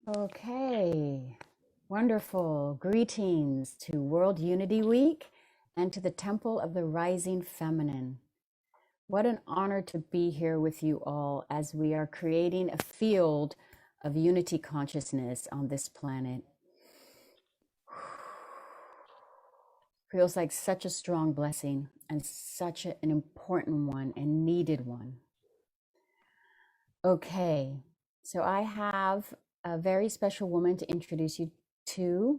Okay, wonderful. Greetings to World Unity Week and to the Temple of the Rising Feminine. What an honor to be here with you all as we are creating a field of unity consciousness on this planet. Feels like such a strong blessing and such an important one and needed one. Okay, so I have a very special woman to introduce you to,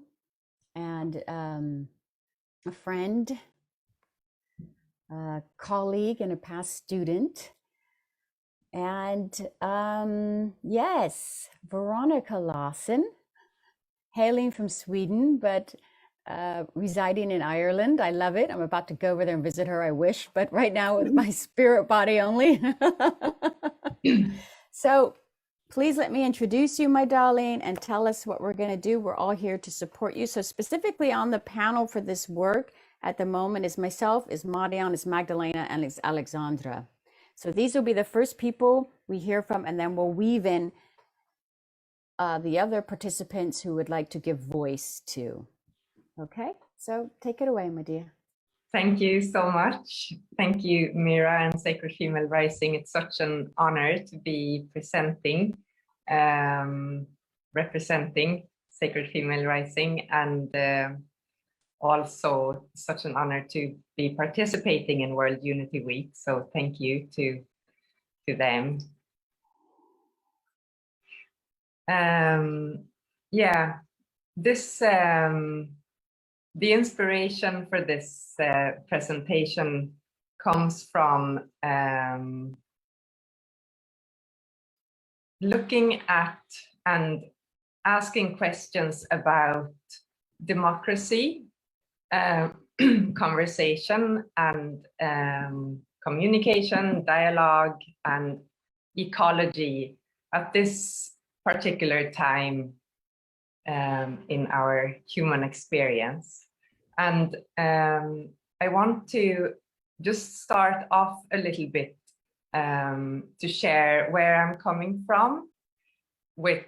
and a friend, a colleague, and a past student. And yes, Veronica Lawson, hailing from Sweden, but residing in Ireland. I love it. I'm about to go over there and visit her, I wish, but right now with my spirit body only. So please let me introduce you, my darling, and tell us what we're going to do. We're all here to support you. So specifically on the panel for this work at the moment is myself, is Marian, is Magdalena, and is Alexandra. So these will be the first people we hear from, and then we'll weave in the other participants who would like to give voice to. Okay, so take it away, my dear. Thank you so much. Thank you, Mira and Sacred Female Rising. It's such an honor to be presenting, representing Sacred Female Rising, and also such an honor to be participating in World Unity Week. So thank you to them. Yeah, this the inspiration for this presentation comes from looking at and asking questions about democracy, conversation, and communication, dialogue, and ecology at this particular time in our human experience. And I want to just start off a little bit to share where I'm coming from with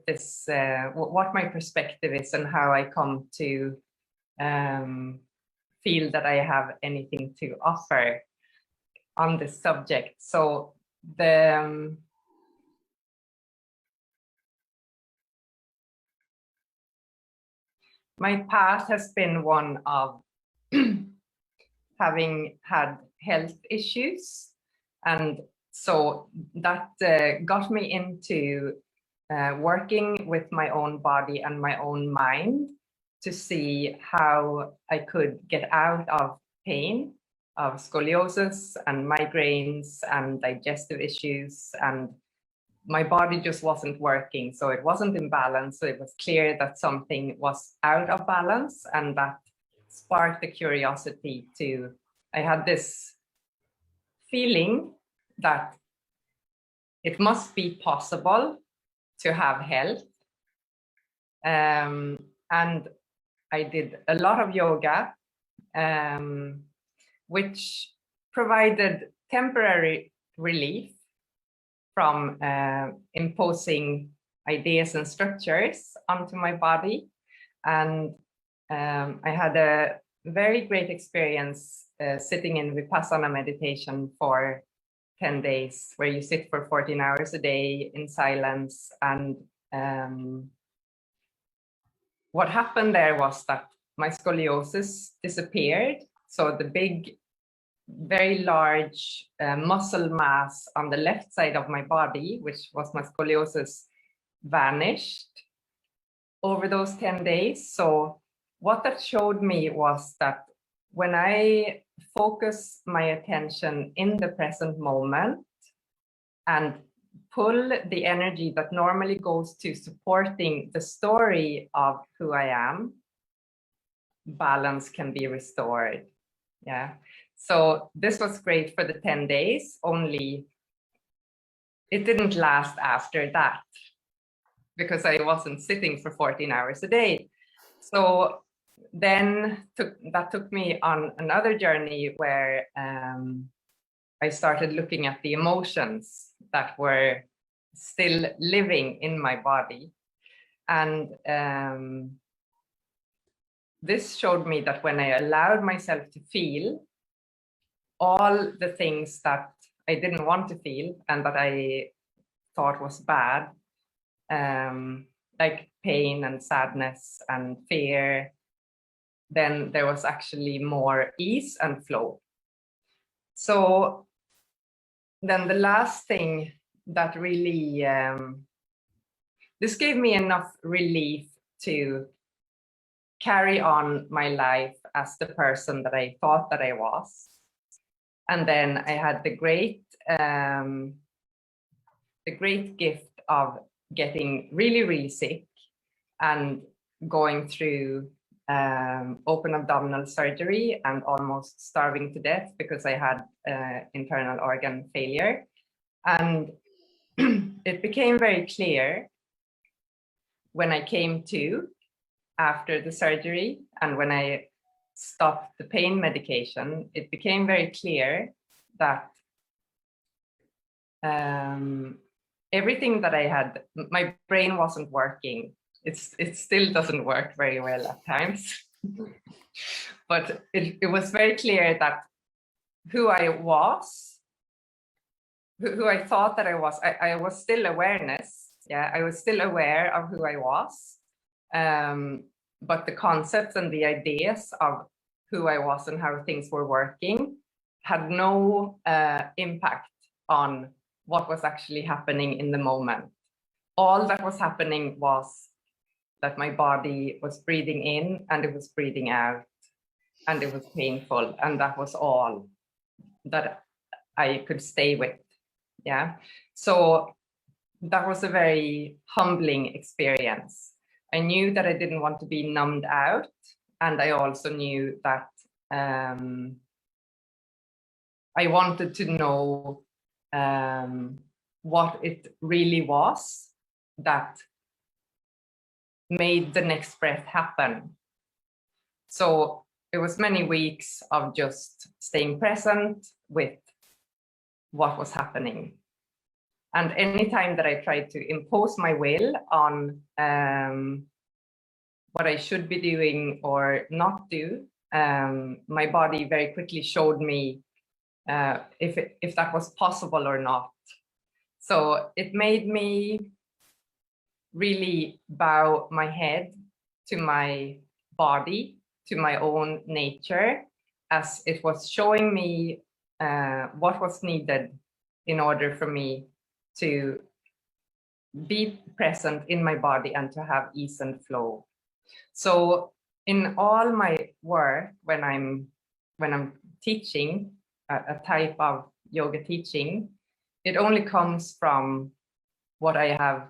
this, what my perspective is and how I come to feel that I have anything to offer on this subject. So my path has been one of having had health issues, and so that got me into working with my own body and my own mind to see how I could get out of pain, of scoliosis and migraines and digestive issues, and my body just wasn't working. So it wasn't in balance. So it was clear that something was out of balance, and that sparked the curiosity to, I had this feeling that it must be possible to have health. And I did a lot of yoga, which provided temporary relief from imposing ideas and structures onto my body. And I had a very great experience sitting in Vipassana meditation for 10 days, where you sit for 14 hours a day in silence. And what happened there was that my scoliosis disappeared. So the big, very large muscle mass on the left side of my body, which was my scoliosis, vanished over those 10 days. So what that showed me was that when I focus my attention in the present moment and pull the energy that normally goes to supporting the story of who I am, balance can be restored. Yeah. So this was great for the 10 days, only it didn't last after that because I wasn't sitting for 14 hours a day. So then that took me on another journey where I started looking at the emotions that were still living in my body. And this showed me that when I allowed myself to feel all the things that I didn't want to feel and that I thought was bad, like pain and sadness and fear, then there was actually more ease and flow. So then the last thing that really, this gave me enough relief to carry on my life as the person that I thought that I was. And then I had the great gift of getting really, really sick and going through open abdominal surgery and almost starving to death because I had internal organ failure. And it became very clear when I came to after the surgery and when I stopped the pain medication, it became very clear that everything that I had, my brain wasn't working. It still doesn't work very well at times. But it was very clear that who I was, who I thought that I was still awareness. Yeah, I was still aware of who I was. But the concepts and the ideas of who I was and how things were working had no impact on what was actually happening in the moment. All that was happening was that my body was breathing in and it was breathing out and it was painful, and that was all that I could stay with. Yeah, so that was a very humbling experience. I knew that I didn't want to be numbed out, and I also knew that I wanted to know what it really was that made the next breath happen. So it was many weeks of just staying present with what was happening. And anytime that I tried to impose my will on what I should be doing or not do, my body very quickly showed me if that was possible or not. So it made me really bow my head to my body, to my own nature, as it was showing me what was needed in order for me to be present in my body and to have ease and flow. So in all my work, when I'm teaching a type of yoga teaching, it only comes from what I have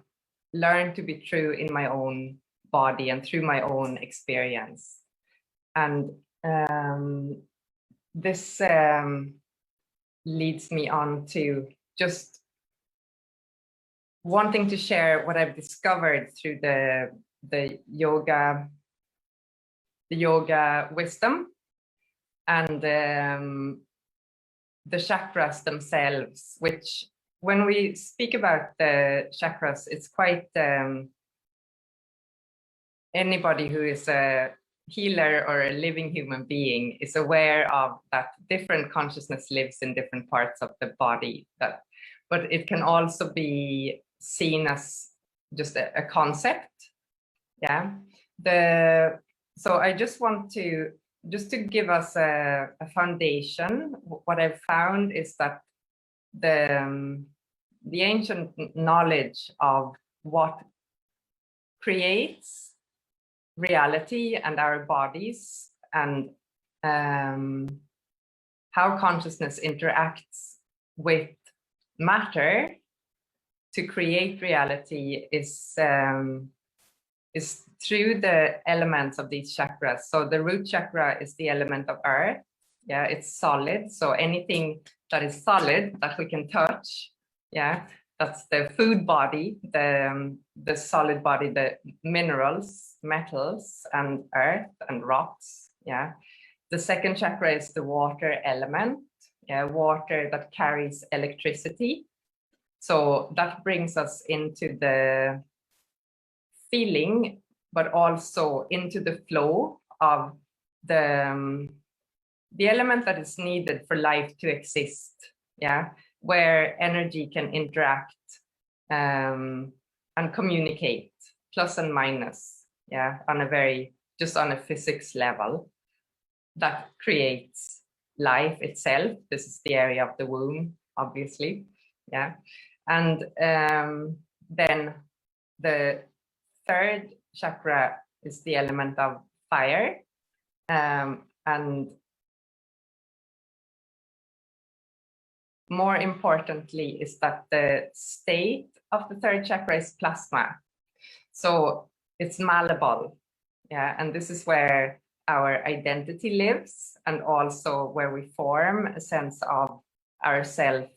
learned to be true in my own body and through my own experience. And this leads me on to just wanting to share what I've discovered through the yoga wisdom and the chakras themselves, which when we speak about the chakras, it's quite anybody who is a healer or a living human being is aware of that different consciousness lives in different parts of the body, but it can also be seen as just a concept. Yeah. So I just want to give us a foundation. What I've found is that the ancient knowledge of what creates reality and our bodies and how consciousness interacts with matter to create reality is through the elements of these chakras. So the root chakra is the element of earth. Yeah, it's solid. So anything that is solid that we can touch, yeah, that's the food body, the solid body, the minerals, metals, and earth and rocks. Yeah. The second chakra is the water element. Yeah, water that carries electricity. So that brings us into the feeling, but also into the flow of the element that is needed for life to exist. Yeah, where energy can interact and communicate, plus and minus. Yeah, on a very, just on a physics level, that creates life itself. This is the area of the womb, obviously. Yeah, and then the third chakra is the element of fire, and more importantly is that the state of the third chakra is plasma. So it's malleable. Yeah, and this is where our identity lives, and also where we form a sense of ourself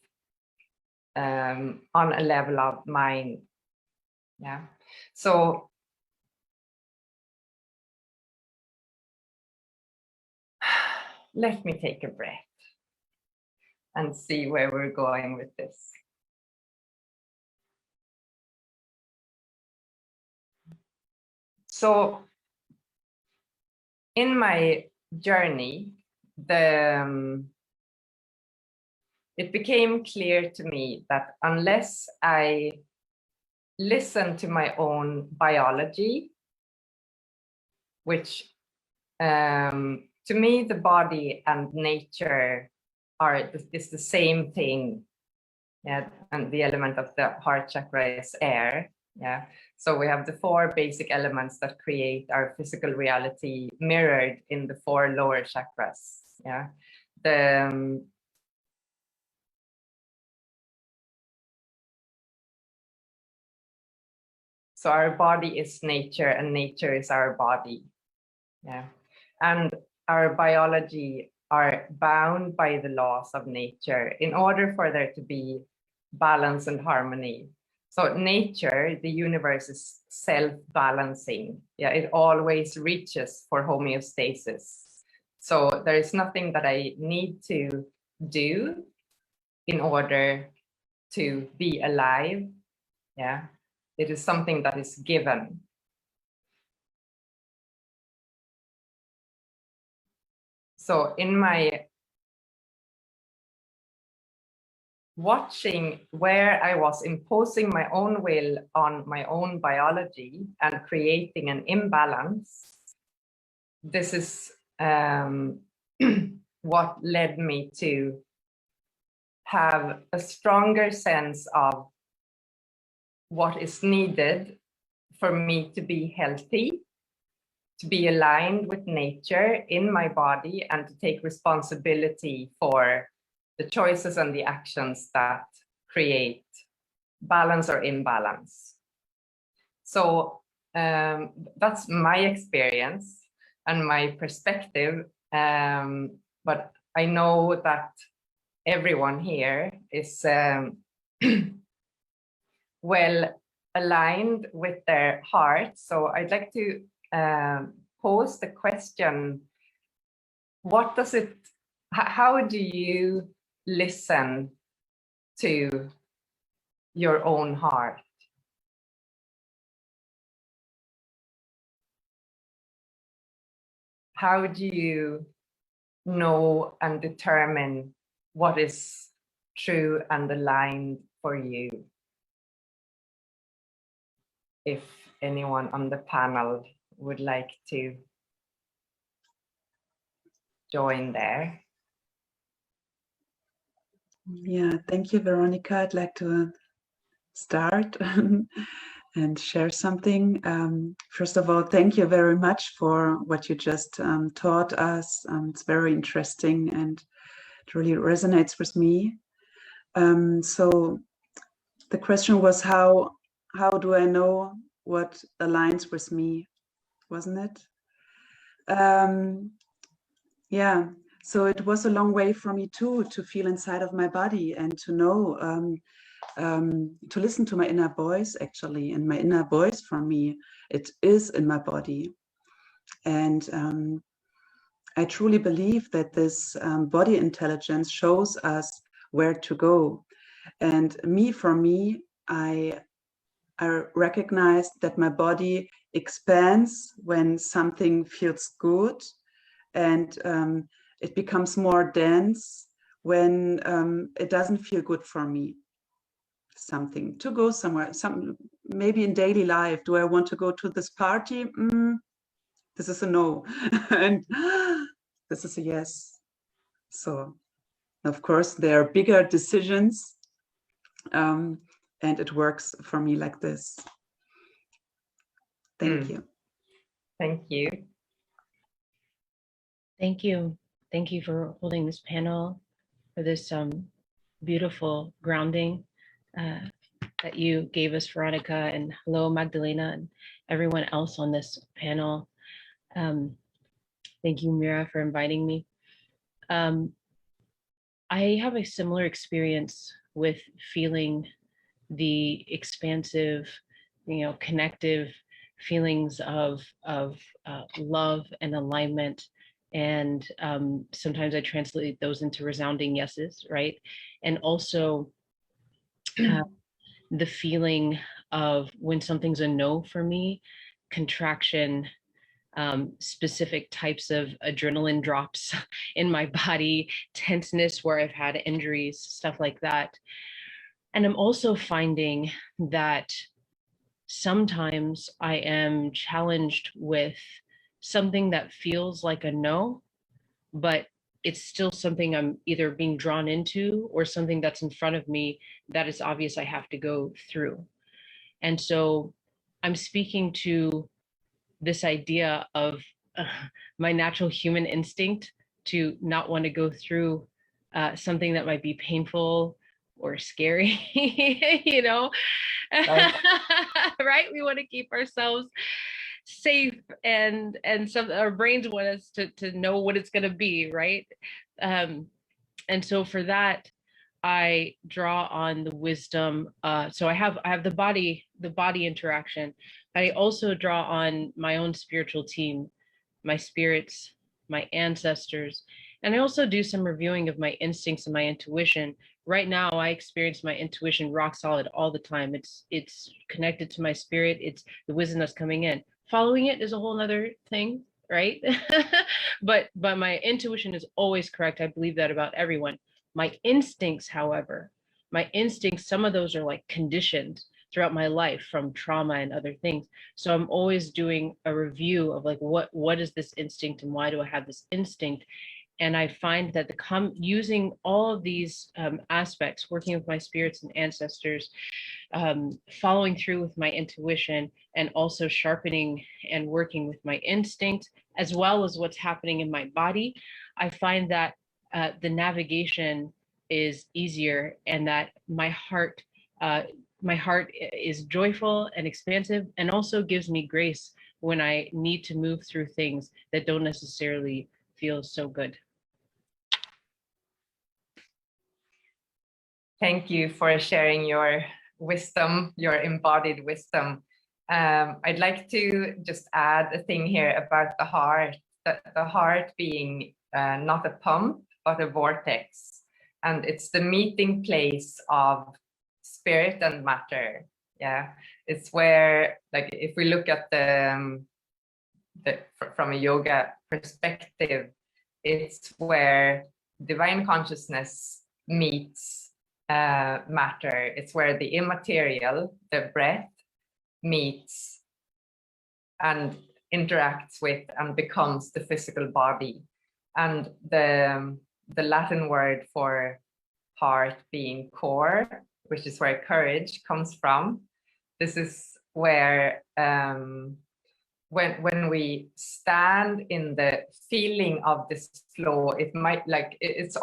on a level of mind. Yeah, so let me take a breath and see where we're going with this. So in my journey, it became clear to me that unless I listen to my own biology, which to me, the body and nature is the same thing. Yeah, and the element of the heart chakra is air. Yeah, so we have the 4 basic elements that create our physical reality mirrored in the 4 lower chakras. Yeah, so our body is nature and nature is our body. Yeah, and our biology are bound by the laws of nature in order for there to be balance and harmony. So nature, the universe, is self-balancing. Yeah, it always reaches for homeostasis. So there is nothing that I need to do in order to be alive. Yeah, it is something that is given. So in my watching where I was imposing my own will on my own biology and creating an imbalance, this is what led me to have a stronger sense of what is needed for me to be healthy, to be aligned with nature in my body, and to take responsibility for the choices and the actions that create balance or imbalance. So that's my experience and my perspective, but I know that everyone here is well aligned with their heart. So I'd like to pose the question, what does it, how do you listen to your own heart? How do you know and determine what is true and aligned for you? If anyone on the panel would like to join there. Yeah, thank you, Veronica. I'd like to start and share something. First of all, thank you very much for what you just taught us. It's very interesting and it really resonates with me. So the question was, how do I know what aligns with me, wasn't it? Yeah, so it was a long way for me too, to feel inside of my body and to know, to listen to my inner voice actually. And my inner voice for me, it is in my body. And I truly believe that this body intelligence shows us where to go. And for me, I I recognized that my body expands when something feels good, and it becomes more dense when it doesn't feel good for me. Something to go somewhere, maybe in daily life. Do I want to go to this party? This is a no. And this is a yes. So of course there are bigger decisions, and it works for me like this. Thank you. Thank you. Thank you. Thank you for holding this panel, for this beautiful grounding that you gave us, Veronica, and hello, Magdalena, and everyone else on this panel. Thank you, Mira, for inviting me. I have a similar experience with feeling the expansive, connective feelings of love and alignment. And sometimes I translate those into resounding yeses, right? And also the feeling of when something's a no for me, contraction, specific types of adrenaline drops in my body, tenseness where I've had injuries, stuff like that. And I'm also finding that sometimes I am challenged with something that feels like a no, but it's still something I'm either being drawn into or something that's in front of me that is obvious I have to go through. And so I'm speaking to this idea of my natural human instinct to not want to go through something that might be painful or scary, right? Right? We want to keep ourselves safe, and some our brains want us to know what it's going to be, right? And so for that, I draw on the wisdom. So I have the body interaction. I also draw on my own spiritual team, my spirits, my ancestors, and I also do some reviewing of my instincts and my intuition. Right now, I experience my intuition rock solid all the time. It's connected to my spirit. It's the wisdom that's coming in. Following it is a whole nother thing, right? but my intuition is always correct. I believe that about everyone. My instincts, however, some of those are like conditioned throughout my life from trauma and other things. So I'm always doing a review of like, what is this instinct and why do I have this instinct? And I find that using all of these aspects, working with my spirits and ancestors, following through with my intuition, and also sharpening and working with my instinct, as well as what's happening in my body, I find that the navigation is easier, and that my heart is joyful and expansive, and also gives me grace when I need to move through things that don't necessarily feel so good. Thank you for sharing your wisdom, your embodied wisdom. I'd like to just add a thing here about the heart, the heart being not a pump, but a vortex. And it's the meeting place of spirit and matter. Yeah, it's where, like, if we look at from a yoga perspective, it's where divine consciousness meets matter. It's where the immaterial, the breath, meets and interacts with and becomes the physical body. And the Latin word for heart being core, which is where courage comes from. This is where when we stand in the feeling of this flow, it might, like, it's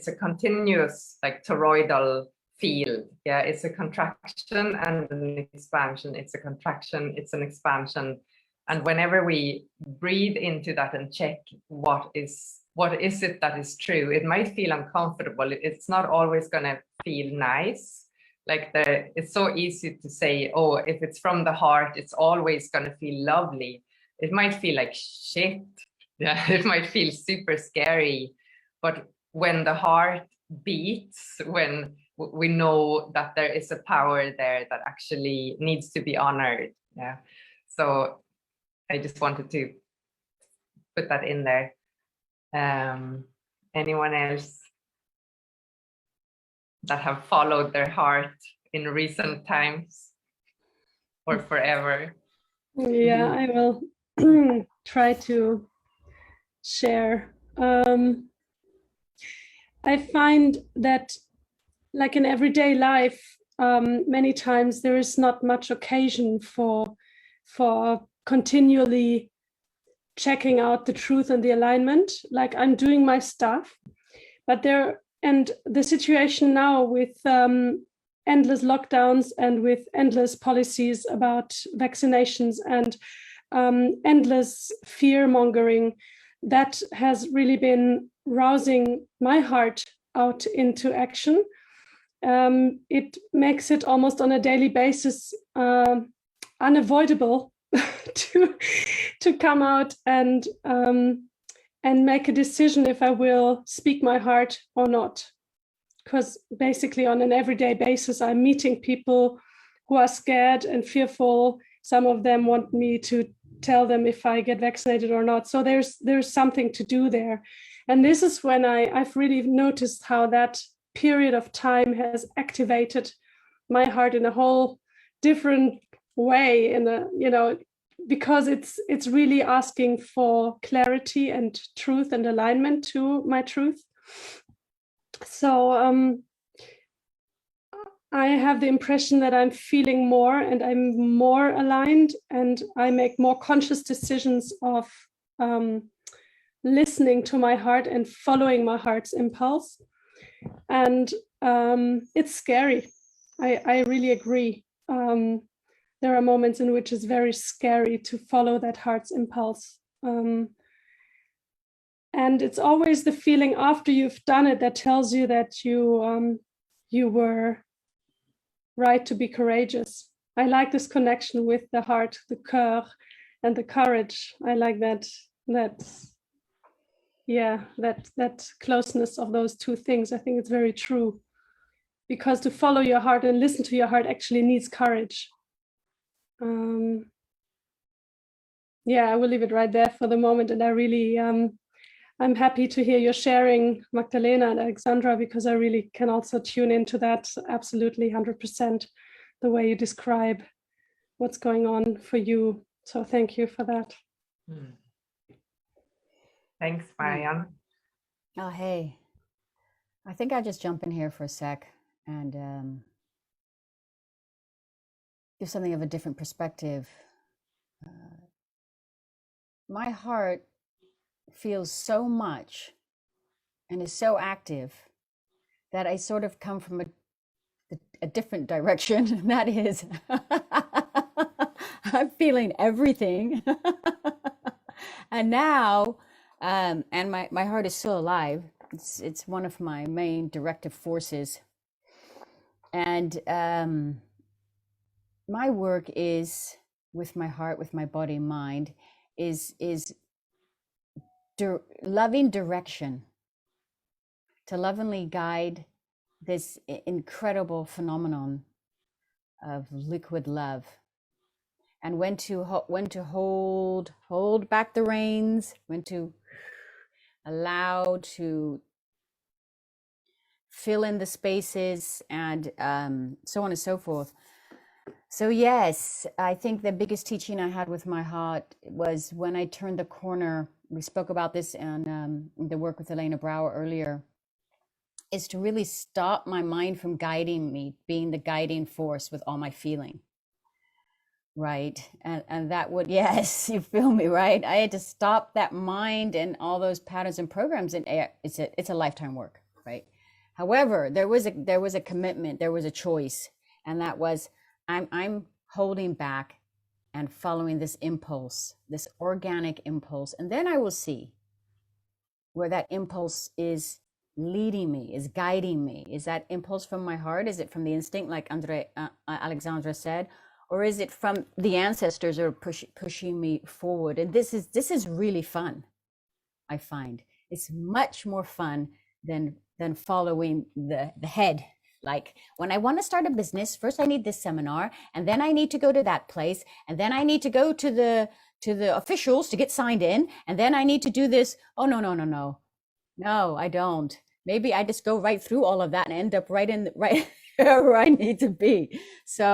a continuous, like, toroidal field. Yeah, it's a contraction and an expansion. It's a contraction, it's an expansion. And whenever we breathe into that and check what is it that is true, it might feel uncomfortable. It's not always going to feel nice. Like, it's so easy to say, oh, if it's from the heart, it's always going to feel lovely. It might feel like shit. Yeah, it might feel super scary. But when the heart beats, when we know that there is a power there that actually needs to be honored. Yeah. So I just wanted to put that in there. Anyone else that have followed their heart in recent times or forever? Yeah, I will try to share. I find that, like in everyday life, many times there is not much occasion for continually checking out the truth and the alignment. Like, I'm doing my stuff, but the situation now with endless lockdowns and with endless policies about vaccinations and endless fear mongering, that has really been rousing my heart out into action. It makes it almost on a daily basis unavoidable to come out and make a decision if I will speak my heart or not. Because basically on an everyday basis, I'm meeting people who are scared and fearful. Some of them want me to tell them if I get vaccinated or not. So there's something to do there. And this is when I've really noticed how that period of time has activated my heart in a whole different way, because it's really asking for clarity and truth and alignment to my truth. So I have the impression that I'm feeling more and I'm more aligned, and I make more conscious decisions of listening to my heart and following my heart's impulse. And it's scary. I really agree. There are moments in which it's very scary to follow that heart's impulse. And it's always the feeling after you've done it that tells you that you were right to be courageous. I like this connection with the heart, the cœur, and the courage. I like that closeness of those two things. I think it's very true, because to follow your heart and listen to your heart actually needs courage. I will leave it right there for the moment. And I really, I'm happy to hear your sharing, Magdalena and Alexandra, because I really can also tune into that absolutely 100%, the way you describe what's going on for you. So thank you for that. Thanks, Marianne. Oh, hey. I think I'll just jump in here for a sec and give something of a different perspective. My heart feels so much and is so active that I sort of come from a different direction. That is, I'm feeling everything. And now, and my heart is still alive. It's one of my main directive forces. And my work is with my heart, with my body, mind, is loving direction, to lovingly guide this incredible phenomenon of liquid love, and when to hold back the reins, when to allow to fill in the spaces, and so on and so forth. So yes, I think the biggest teaching I had with my heart was when I turned the corner. We spoke about this in the work with Elena Brower earlier, is to really stop my mind from guiding me, being the guiding force with all my feeling. Right. And that would, yes, you feel me, right? I had to stop that mind and all those patterns and programs, and it's a lifetime work, right? However, there was a commitment, there was a choice, and that was I'm holding back and following this impulse, this organic impulse, and then I will see where that impulse is leading me, is guiding me. Is that impulse from my heart? Is it from the instinct, like Alexandra said? Or is it from the ancestors are pushing me forward? And this is really fun. I find it's much more fun than following the head, Like when I want to start a business, first I need this seminar, and then I need to go to that place, and then I need to go to the officials to get signed in, and then I need to do this. Oh, no, no, no, no. No, I don't. Maybe I just go right through all of that and end up right where I need to be. So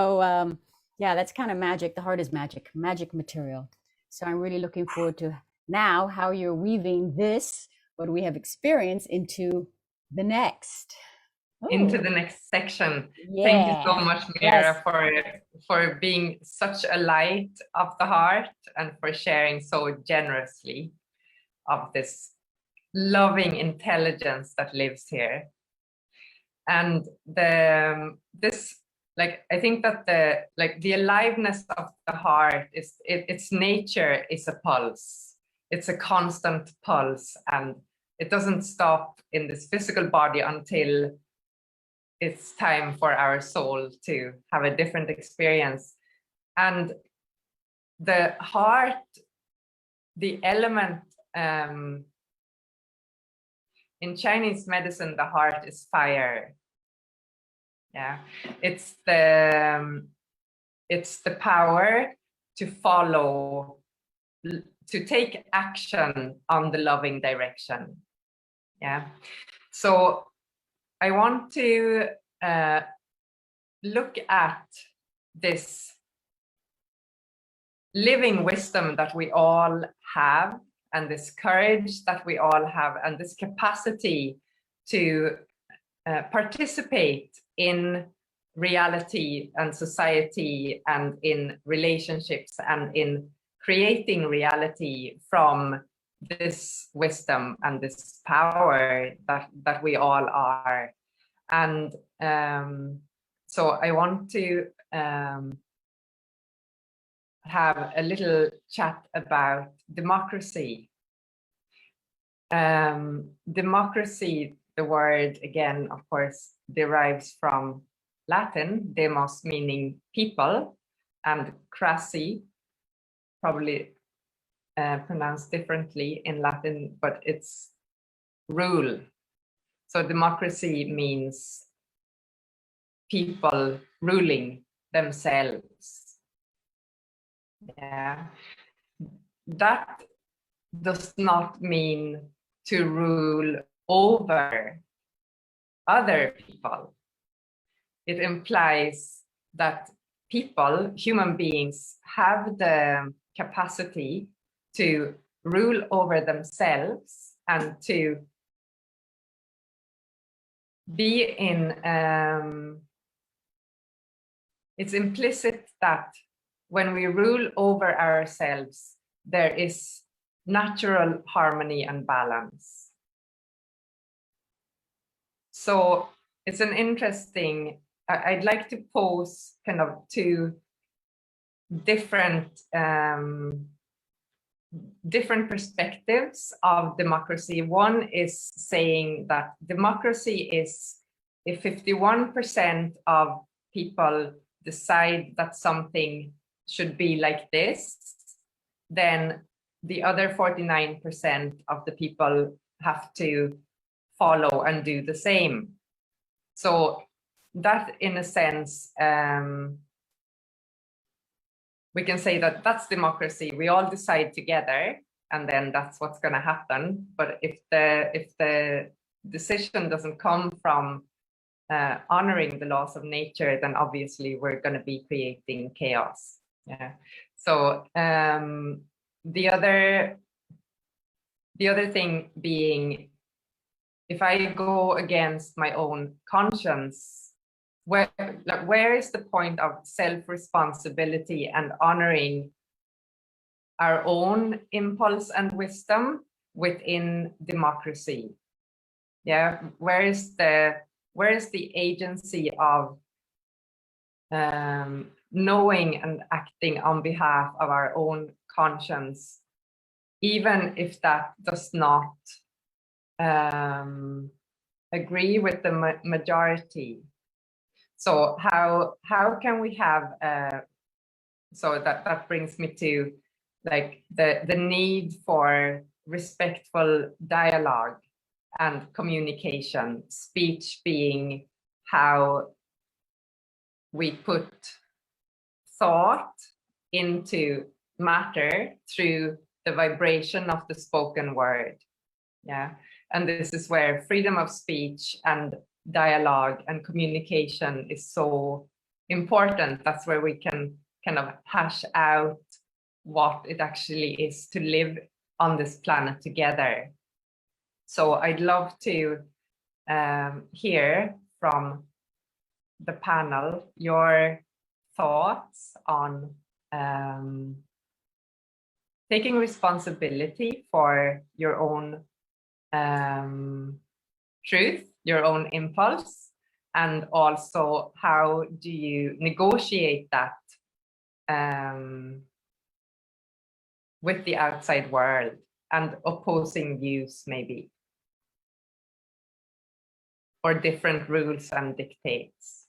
yeah, that's kind of magic. The heart is magic material. So I'm really looking forward to now how you're weaving this, what we have experienced, into the next. Into Oh, the next section. yeah. Thank you so much, Mira, Yes. for being such a light of the heart and for sharing so generously of this loving intelligence that lives here. And this, like, I think that the aliveness of the heart is its nature is a pulse. It's a constant pulse, and it doesn't stop in this physical body until it's time for our soul to have a different experience. And the heart, the element, in Chinese medicine, the heart is fire. Yeah, it's the power to follow, to take action on the loving direction. Yeah, so I want to look at this living wisdom that we all have, and this courage that we all have, and this capacity to participate in reality and society and in relationships and in creating reality from this wisdom and this power that we all are. And so I want to have a little chat about democracy. Democracy, the word, again, of course, derives from Latin, demos meaning people, and crassy, probably pronounced differently in Latin, but it's rule. So democracy means people ruling themselves. Yeah, that does not mean to rule over other people. It implies that people, human beings, have the capacity to rule over themselves and to be in, it's implicit that when we rule over ourselves, there is natural harmony and balance. So it's an interesting, I'd like to pose kind of two different perspectives of democracy. One is saying that democracy is if 51% of people decide that something should be like this, then the other 49% of the people have to follow and do the same. So that, in a sense, we can say that that's democracy. We all decide together, and then that's what's going to happen. But if the decision doesn't come from honoring the laws of nature, then obviously we're going to be creating chaos. Yeah. So the other thing being, if I go against my own conscience, where is the point of self-responsibility and honoring our own impulse and wisdom within democracy? Yeah, where is the agency of knowing and acting on behalf of our own conscience, even if that does not agree with the majority? So how can we have so that brings me to like the need for respectful dialogue and communication, speech being how we put thought into matter through the vibration of the spoken word. Yeah, and this is where freedom of speech and dialogue and communication is so important. That's where we can kind of hash out what it actually is to live on this planet together. So I'd love to hear from the panel your thoughts on taking responsibility for your own truth, your own impulse, and also how do you negotiate that with the outside world and opposing views maybe, or different rules and dictates.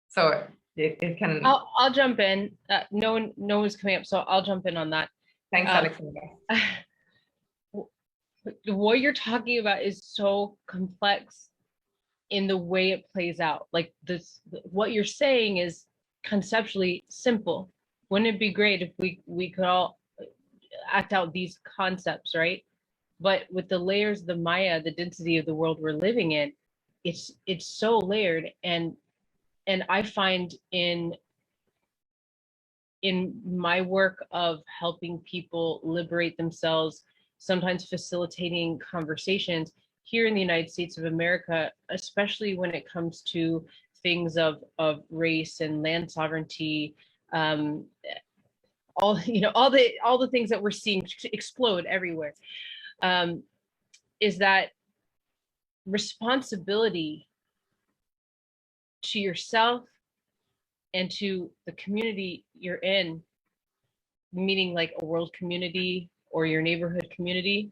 So it can. I'll jump in. No one's coming up, so I'll jump in on that. Thanks, Alexandra. What you're talking about is so complex in the way it plays out. Like this, what you're saying is conceptually simple. Wouldn't it be great if we could all act out these concepts, right? But with the layers of the Maya, the density of the world we're living in, it's so layered. And I find in my work of helping people liberate themselves, sometimes facilitating conversations here in the United States of America, especially when it comes to things of race and land sovereignty, all the things that we're seeing explode everywhere, is that responsibility to yourself and to the community you're in, meaning like a world community or your neighborhood community,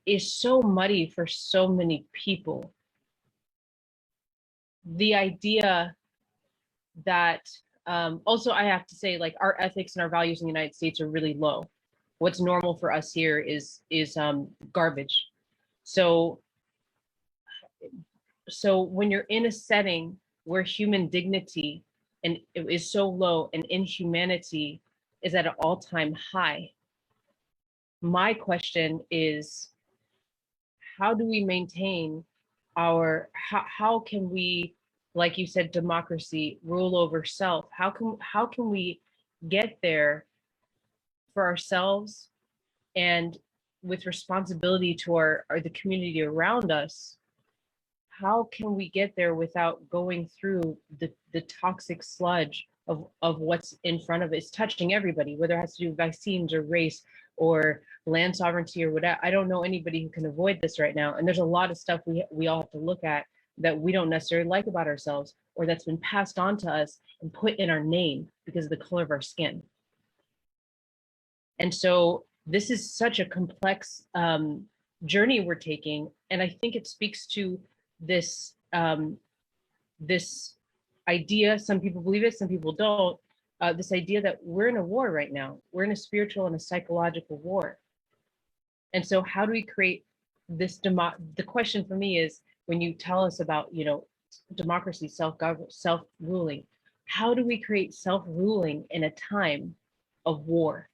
is so muddy for so many people. The idea that, also I have to say, like, our ethics and our values in the United States are really low. What's normal for us here is garbage. So when you're in a setting where human dignity and it is so low and inhumanity is at an all-time high, my question is, how do we maintain our, how can we, like you said, democracy, rule over self? How can we get there for ourselves and with responsibility to the community around us? How can we get there without going through the toxic sludge of what's in front of it? It's touching everybody, whether it has to do with vaccines or race or land sovereignty or whatever. I don't know anybody who can avoid this right now. And there's a lot of stuff we all have to look at that we don't necessarily like about ourselves, or that's been passed on to us and put in our name because of the color of our skin. And so this is such a complex journey we're taking. And I think it speaks to this this idea, some people believe it, some people don't, this idea that we're in a war right now. We're in a spiritual and a psychological war. And so how do we create this the question for me is, when you tell us about, democracy, self-ruling, how do we create self-ruling in a time of war?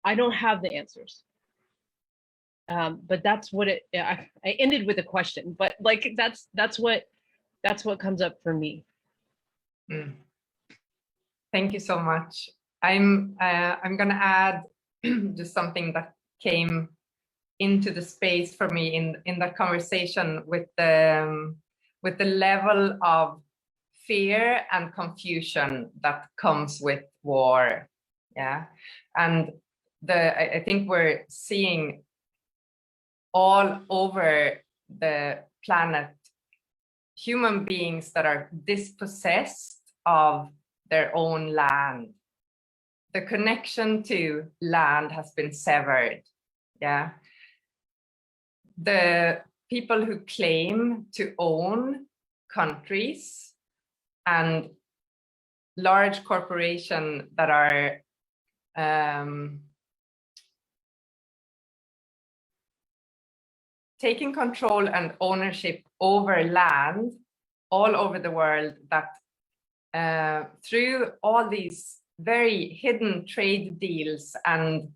I don't have the answers. But that's what I ended with a question, but like that's what comes up for me. Thank you so much. I'm gonna add just something that came into the space for me in that conversation with the level of fear and confusion that comes with war. Yeah, and I think we're seeing all over the planet human beings that are dispossessed of their own land. The connection to land has been severed. Yeah. The people who claim to own countries and large corporations that are taking control and ownership over land all over the world, that through all these very hidden trade deals and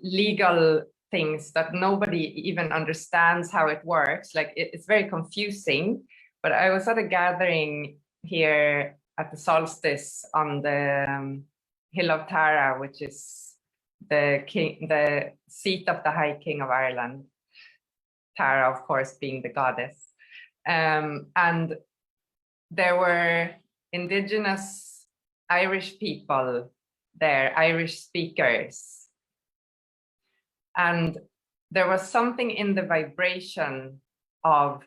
legal things that nobody even understands how it works, like it's very confusing. But I was at a gathering here at the solstice on the Hill of Tara, which is the seat of the High King of Ireland, Tara, of course, being the goddess. And there were indigenous Irish people there, Irish speakers. And there was something in the vibration of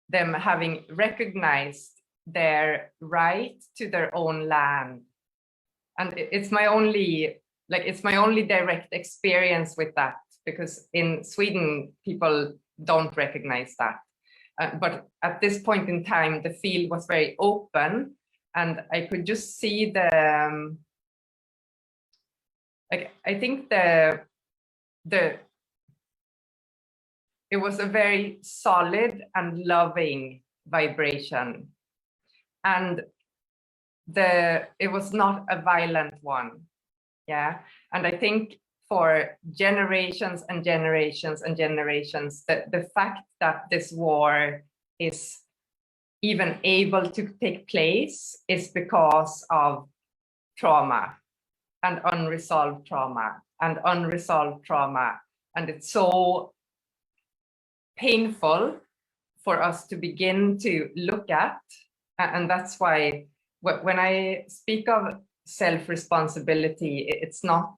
them having recognized their right to their own land. And it's my only direct experience with that, because in Sweden, people don't recognize that. But at this point in time, the field was very open, and I could just see the, I think it was a very solid and loving vibration. And it was not a violent one. Yeah. And I think for generations and generations and generations, the fact that this war is even able to take place is because of trauma and unresolved trauma and unresolved trauma. And it's so painful for us to begin to look at. And that's why when I speak of self-responsibility, it's not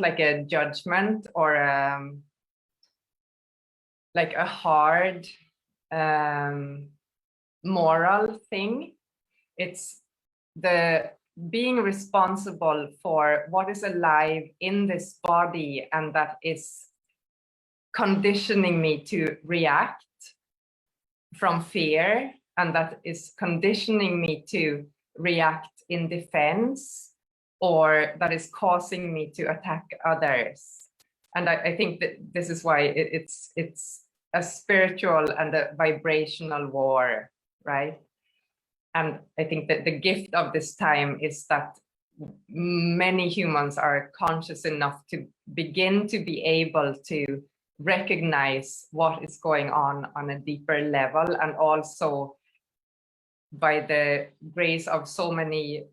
like a judgment or like a hard moral thing. It's the being responsible for what is alive in this body, and that is conditioning me to react from fear, and that is conditioning me to react in defense, or that is causing me to attack others. And I think that this is why it's a spiritual and a vibrational war, right? And I think that the gift of this time is that many humans are conscious enough to begin to be able to recognize what is going on a deeper level. And also, by the grace of so many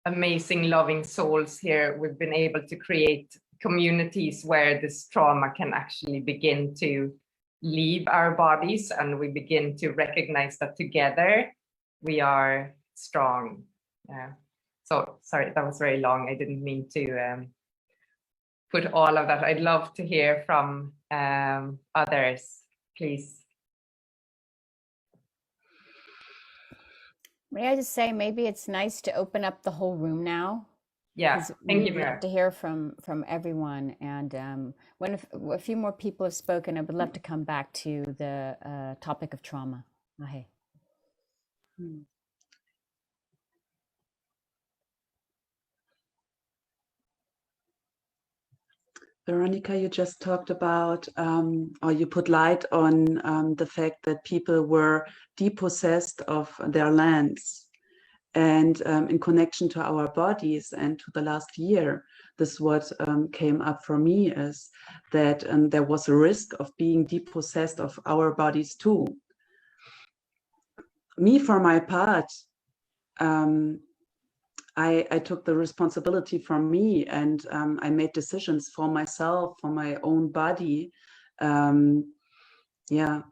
amazing loving souls here, we've been able to create communities where this trauma can actually begin to leave our bodies, and we begin to recognize that together we are strong. Yeah. So sorry, that was very long. I didn't mean to put all of that. I'd love to hear from others, please. May I just say, maybe it's nice to open up the whole room now. Yeah, thank you, We'd love to hear from everyone. And when a few more people have spoken, I would love to come back to the topic of trauma. Ahe. Veronica, you just talked about, or you put light on the fact that people were depossessed of their lands. And in connection to our bodies and to the last year, this what came up for me is that there was a risk of being depossessed of our bodies too. Me, for my part, I took the responsibility for me, and I made decisions for myself, for my own body. Yeah,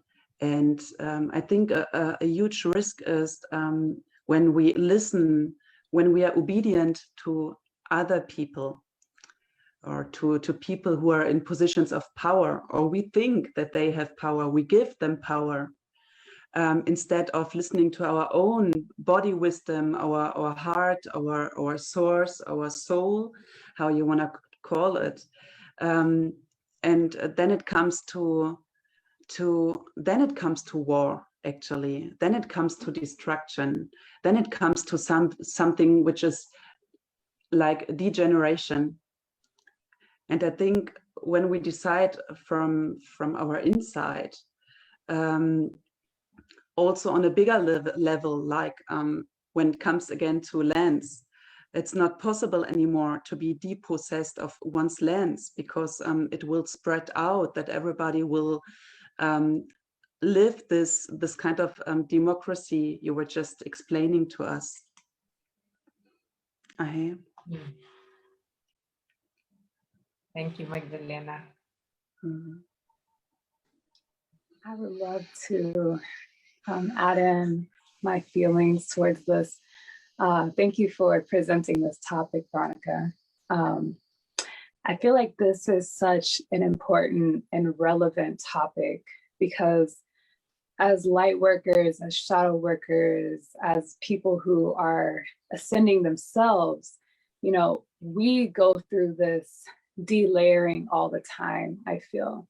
and I think a huge risk is when we listen, when we are obedient to other people, or to people who are in positions of power, or we think that they have power, we give them power. Instead of listening to our own body wisdom, our heart, our source, our soul, how you want to call it, and then it comes to war. Actually, then it comes to destruction. Then it comes to something which is like degeneration. And I think when we decide from our inside, also on a bigger level, like when it comes again to lands, it's not possible anymore to be depossessed of one's lands, because it will spread out, that everybody will live this kind of democracy you were just explaining to us. Thank you, Magdalena. I would love to add in my feelings towards this. Thank you for presenting this topic, Veronica. I feel like this is such an important and relevant topic, because as light workers, as shadow workers, as people who are ascending themselves, you know, we go through this delayering all the time, I feel.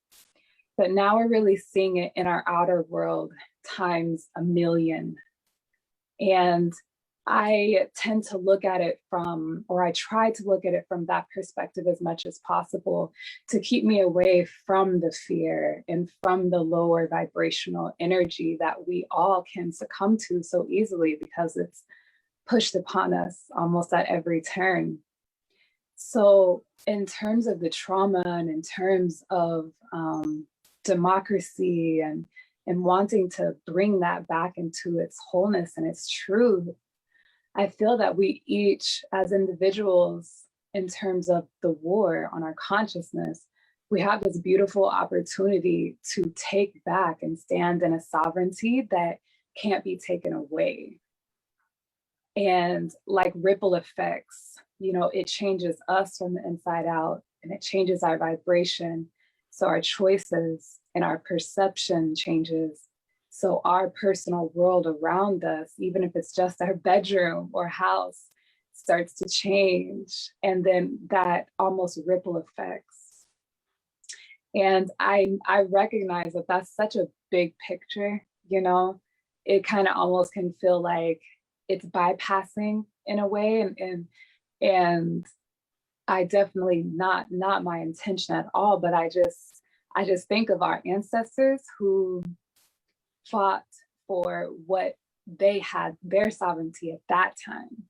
But now we're really seeing it in our outer world times a million. And I tend to look at it from, or I try to look at it from that perspective as much as possible, to keep me away from the fear and from the lower vibrational energy that we all can succumb to so easily, because it's pushed upon us almost at every turn. So in terms of the trauma and in terms of democracy and wanting to bring that back into its wholeness and its truth, I feel that we each, as individuals, in terms of the war on our consciousness, we have this beautiful opportunity to take back and stand in a sovereignty that can't be taken away. And like ripple effects, you know, it changes us from the inside out, and it changes our vibration. So our choices and our perception changes. So our personal world around us, even if it's just our bedroom or house, starts to change. And then that almost ripple effects. And I recognize that that's such a big picture, you know, it kind of almost can feel like it's bypassing in a way. And I definitely not my intention at all, but I just think of our ancestors who fought for what they had, their sovereignty at that time,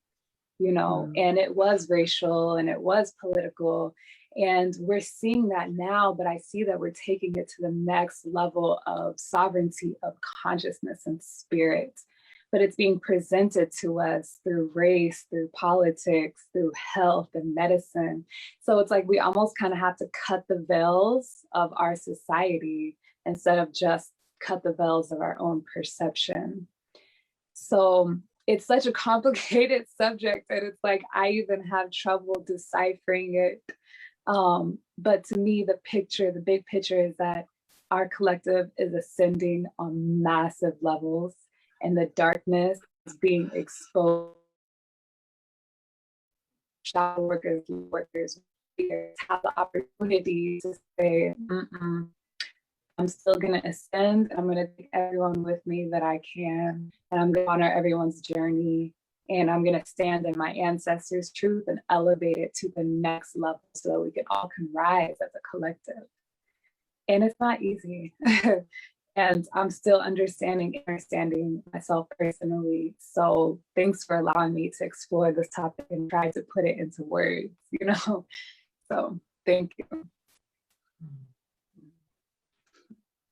you know, and it was racial and it was political, and we're seeing that now, but I see that we're taking it to the next level of sovereignty of consciousness and spirit, but it's being presented to us through race, through politics, through health and medicine. So it's like we almost kind of have to cut the veils of our society instead of just cut the veils of our own perception. So it's such a complicated subject that it's like I even have trouble deciphering it. But to me, the big picture is that our collective is ascending on massive levels, and the darkness is being exposed. Shadow workers have the opportunity to say, I'm still going to ascend. I'm going to take everyone with me that I can, and I'm going to honor everyone's journey. And I'm going to stand in my ancestors' truth and elevate it to the next level so that we can all rise as a collective. And it's not easy. And I'm still understanding myself personally. So thanks for allowing me to explore this topic and try to put it into words, you know? So thank you.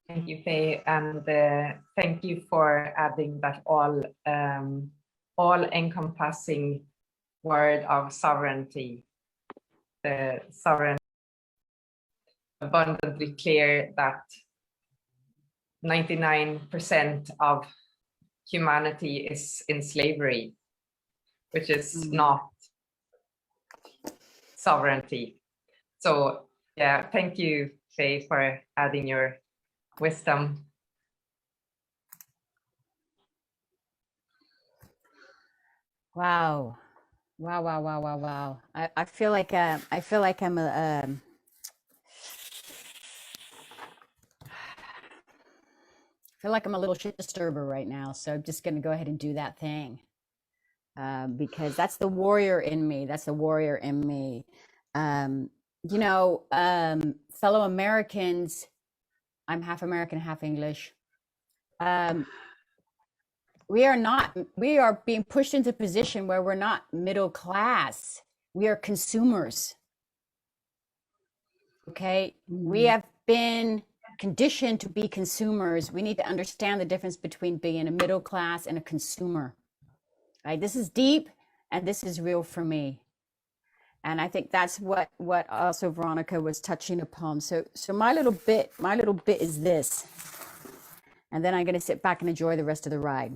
Thank you, Faye, and thank you for adding that all-encompassing word of sovereignty. The sovereign, abundantly clear that 99% of humanity is in slavery, which is not sovereignty. So yeah, thank you, Faye, for adding your wisdom. Wow. I feel like I'm I feel like I'm a little shit disturber right now. So I'm just going to go ahead and do that thing. Because that's the warrior in me. you know, fellow Americans, I'm half American, half English. We are being pushed into a position where we're not middle class. We are consumers. Okay. We have been conditioned to be consumers. We need to understand the difference between being a middle class and a consumer. Right? This is deep and this is real for me. And I think that's what also Veronica was touching upon. So my little bit is this. And then I'm going to sit back and enjoy the rest of the ride.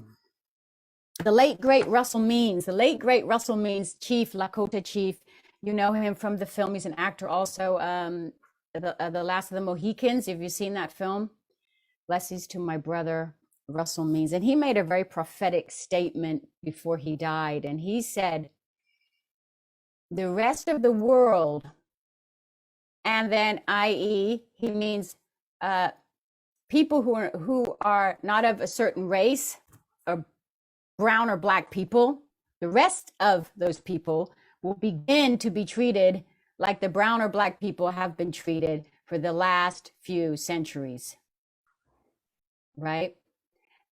The late great Russell Means, Chief, Lakota Chief. You know him from the film. He's an actor also. The Last of the Mohicans. Have you seen that film? Blessings to my brother Russell Means. And he made a very prophetic statement before he died. And he said, the rest of the world, and then i.e. he means people who are not of a certain race, or brown or black people, the rest of those people will begin to be treated like the brown or black people have been treated for the last few centuries. Right?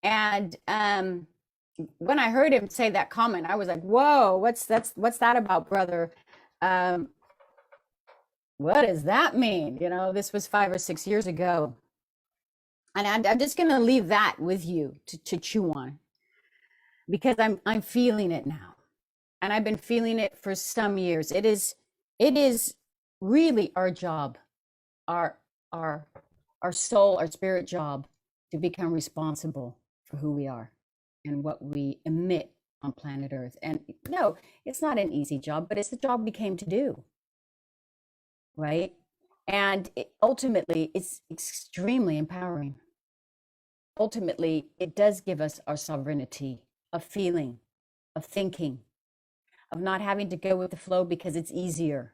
And when I heard him say that comment, I was like, whoa, what's that about, brother? What does that mean? You know, this was 5 or 6 years ago. And I'm just going to leave that with you to chew on, because I'm feeling it now. And I've been feeling it for some years. It is really our job, our soul, our spirit job, to become responsible for who we are and what we emit on planet Earth. And no, it's not an easy job, but it's the job we came to do. Right? And ultimately, it's extremely empowering. Ultimately, it does give us our sovereignty of feeling, of thinking, of not having to go with the flow because it's easier.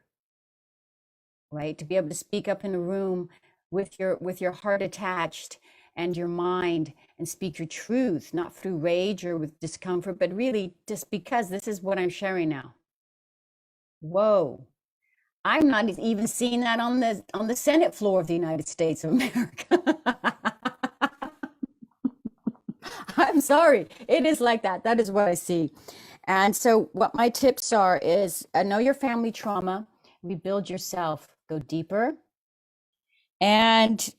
Right? To be able to speak up in a room with your heart attached and your mind, and speak your truth, not through rage or with discomfort, but really just because this is what I'm sharing now. Whoa. I'm not even seeing that on the Senate floor of the United States of America. I'm sorry. It is like that. That is what I see. And so what my tips are is know your family trauma, rebuild yourself, go deeper, and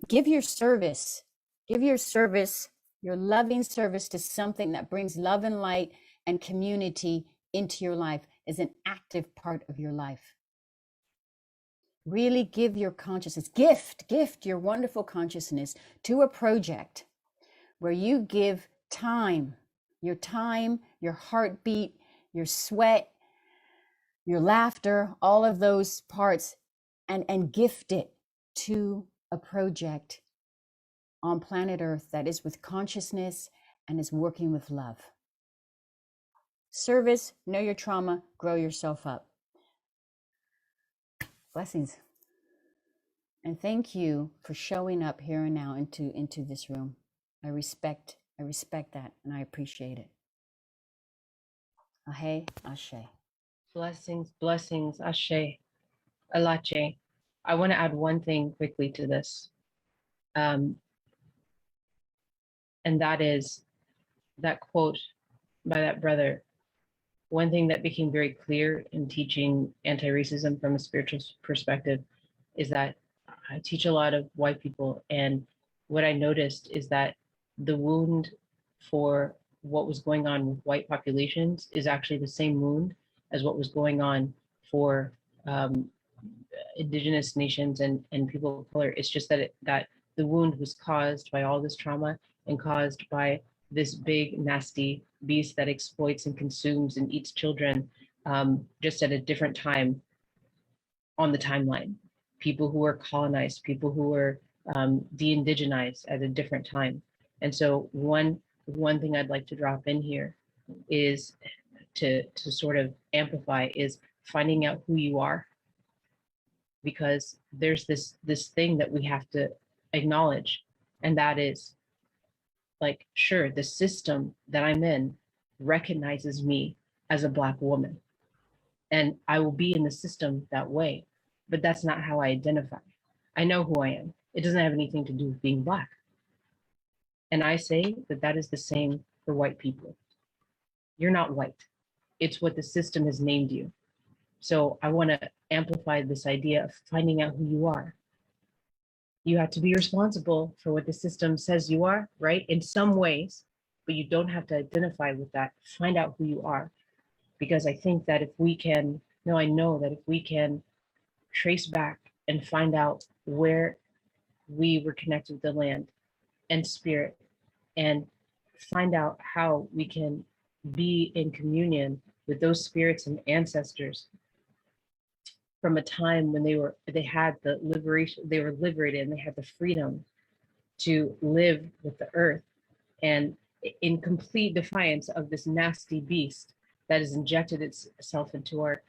give your service, your loving service to something that brings love and light and community into your life, is an active part of your life. Really give your consciousness, gift your wonderful consciousness to a project where you give time, your heartbeat, your sweat, your laughter, all of those parts, and gift it to a project on planet Earth that is with consciousness and is working with love. Service, know your trauma, grow yourself up. Blessings. And thank you for showing up here and now into this room. I respect that, and I appreciate it. Ahe, ashe. Blessings, blessings, ashe, alache. I want to add one thing quickly to this. And that is that quote by that brother. One thing that became very clear in teaching anti-racism from a spiritual perspective is that I teach a lot of white people, and what I noticed is that the wound for what was going on with white populations is actually the same wound as what was going on for indigenous nations and people of color. It's just that that the wound was caused by all this trauma and caused by this big nasty beast that exploits and consumes and eats children, just at a different time on the timeline. People who were colonized, people who were de-indigenized at a different time. And so one thing I'd like to drop in here is to sort of amplify is finding out who you are, because there's this thing that we have to acknowledge, and that is, like, sure, the system that I'm in recognizes me as a Black woman, and I will be in the system that way. but that's not how I identify. I know who I am. It doesn't have anything to do with being Black. And I say that that is the same for white people. You're not white. It's what the system has named you. So I want to amplify this idea of finding out who you are. You have to be responsible for what the system says you are, right? In some ways, but you don't have to identify with that. Find out who you are. Because I think that if we can, no, I know that if we can trace back and find out where we were connected with the land and spirit, and find out how we can be in communion with those spirits and ancestors from a time when they had the liberation, they were liberated and they had the freedom to live with the earth, and in complete defiance of this nasty beast that has injected itself into our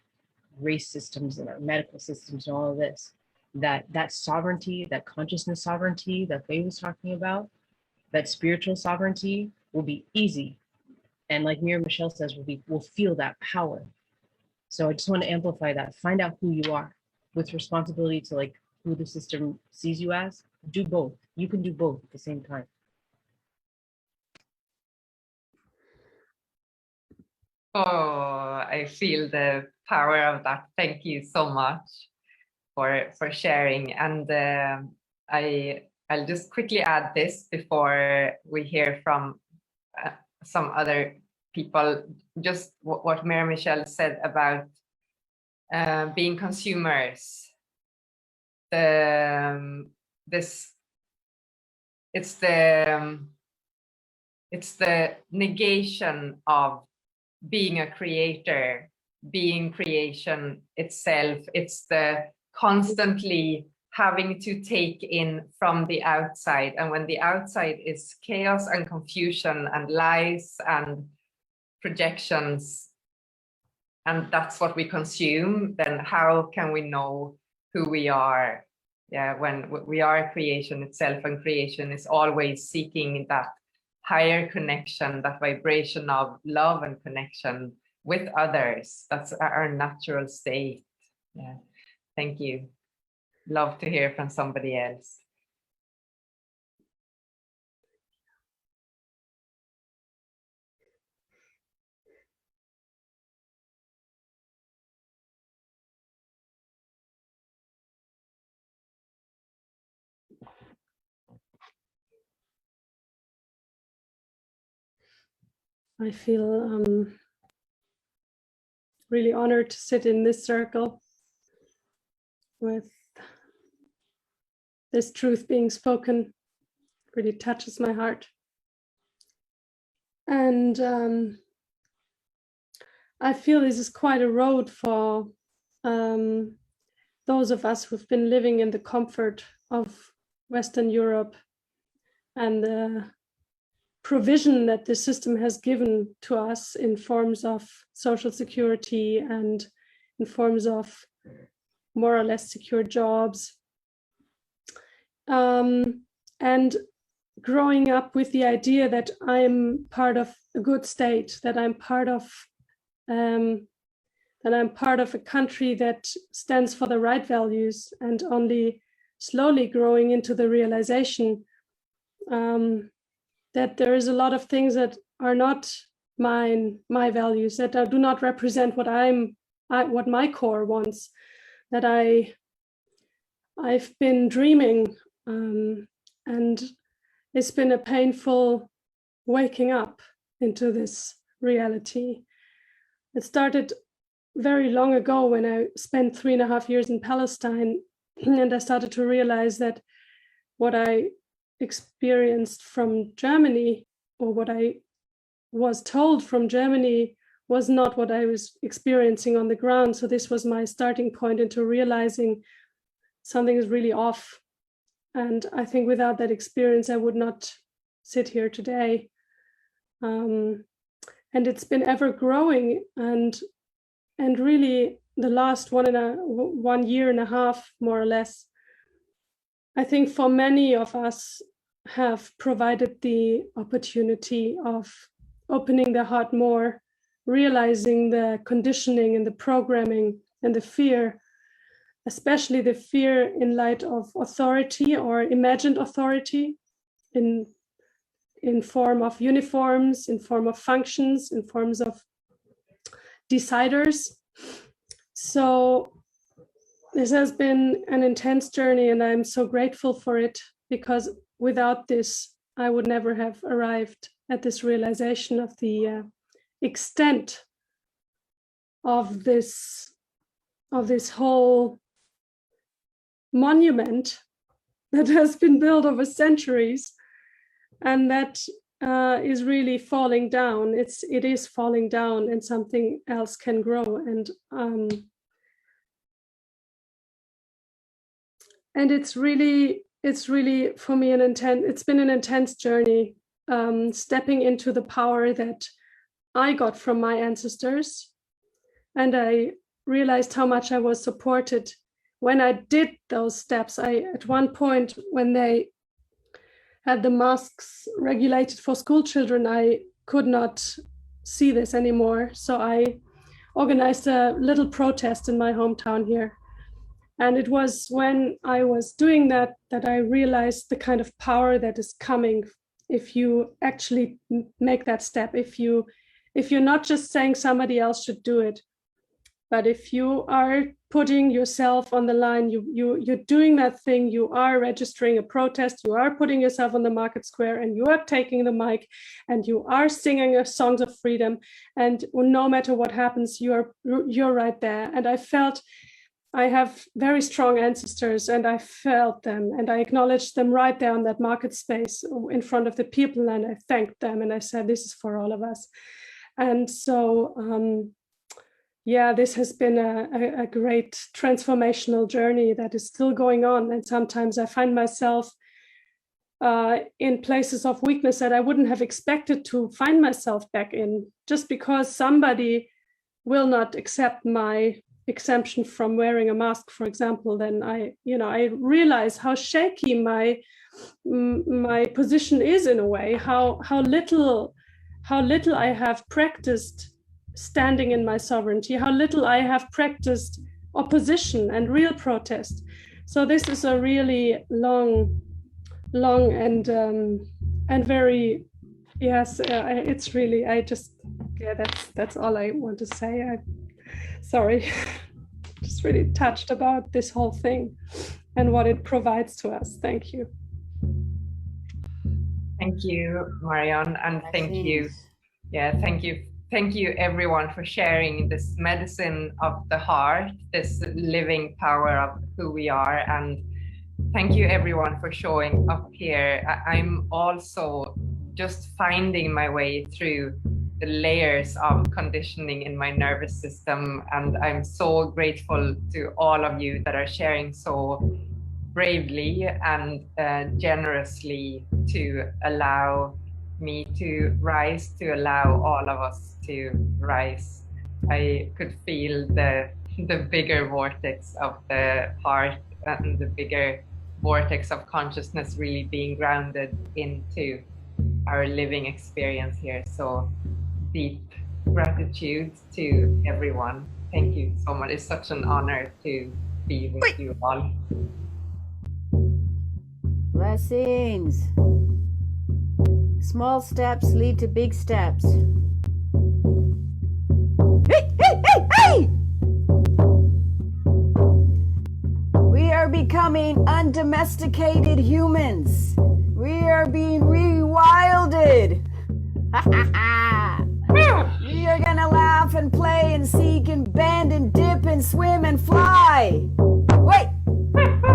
race systems and our medical systems and all of this, that sovereignty, that consciousness sovereignty that Faye was talking about, that spiritual sovereignty will be easy. And like Mira Michelle says, we'll feel that power. So I just want to amplify that. Find out who you are with responsibility to like who the system sees you as. Do both. You can do both at the same time. Oh, I feel the power of that. Thank you so much for sharing. And I'll just quickly add this before we hear from some other people. Just what Mary Michelle said about being consumers. It's the negation of being a creator, being creation itself. It's the constantly having to take in from the outside. And when the outside is chaos and confusion and lies and projections, and that's what we consume, then how can we know who we are? Yeah, when we are creation itself, and creation is always seeking that higher connection, that vibration of love and connection with others. That's our natural state. Yeah, thank you. Love to hear from somebody else. I feel really honored to sit in this circle with this truth being spoken. It really touches my heart. And I feel this is quite a road for those of us who've been living in the comfort of Western Europe and the provision that the system has given to us in forms of social security and in forms of more or less secure jobs. And growing up with the idea that I'm part of a good state, that I'm part of a country that stands for the right values, and only slowly growing into the realization that there is a lot of things that are not my values, that do not represent what my core wants, that I've been dreaming, and it's been a painful waking up into this reality. It started very long ago when I spent 3.5 years in Palestine, and I started to realize that what I experienced from Germany, or what I was told from Germany, was not what I was experiencing on the ground. So this was my starting point into realizing something is really off. And I think without that experience, I would not sit here today. And it's been ever growing, and really the last 1 year and a half, more or less, I think for many of us have provided the opportunity of opening the heart more, realizing the conditioning and the programming and the fear especially the fear in light of authority or imagined authority in form of uniforms, in form of functions, in forms of deciders. So this has been an intense journey, and I'm so grateful for it, because without this, I would never have arrived at this realization of the extent of this whole monument that has been built over centuries, and that is really falling down. It is falling down, and something else can grow. And it's really for me it's been an intense journey, stepping into the power that I got from my ancestors. And I realized how much I was supported when I did those steps. At one point, when they had the masks regulated for school children, I could not see this anymore. So I organized a little protest in my hometown here. And it was when I was doing that I realized the kind of power that is coming if you actually make that step. If you're not just saying somebody else should do it, but if you are putting yourself on the line, you're doing that thing, you are registering a protest, you are putting yourself on the market square, and you are taking the mic, and you are singing songs of freedom, and no matter what happens, you're right there. And I felt I have very strong ancestors, and I felt them, and I acknowledged them right there on that market space in front of the people, and I thanked them, and I said, this is for all of us. And so, yeah, this has been a great transformational journey that is still going on. And sometimes I find myself in places of weakness that I wouldn't have expected to find myself back in, just because somebody will not accept my exemption from wearing a mask, for example. Then I realize how shaky my position is, in a way, how little I have practiced standing in my sovereignty, how little I have practiced opposition and real protest. So this is a really long and very, yes, it's really, that's all I want to say. Sorry, just really touched about this whole thing and what it provides to us. Thank you. Thank you, Marion, and thank you. Yeah, thank you. Thank you, everyone, for sharing this medicine of the heart, this living power of who we are. And thank you, everyone, for showing up here. I'm also just finding my way through the layers of conditioning in my nervous system. And I'm so grateful to all of you that are sharing so bravely and generously to allow me to rise, to allow all of us to rise. I could feel the bigger vortex of the heart and the bigger vortex of consciousness really being grounded into our living experience here. So deep gratitude to everyone. Thank you so much. It's such an honor to be with you all. Blessings. Small steps lead to big steps. Hey, hey, hey, hey! We are becoming undomesticated humans. We are being rewilded. We are gonna laugh and play and seek and bend and dip and swim and fly. Wait!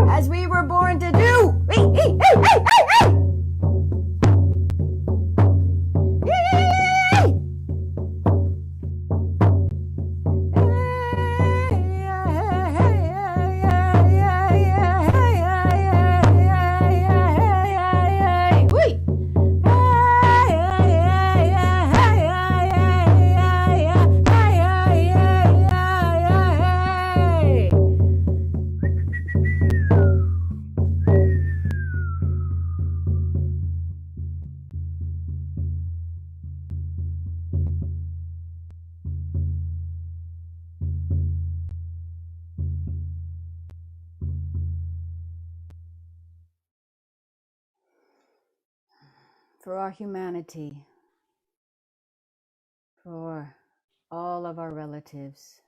As we were born to do. Hey, hey, hey, hey, hey, hey! for our humanity, for all of our relatives,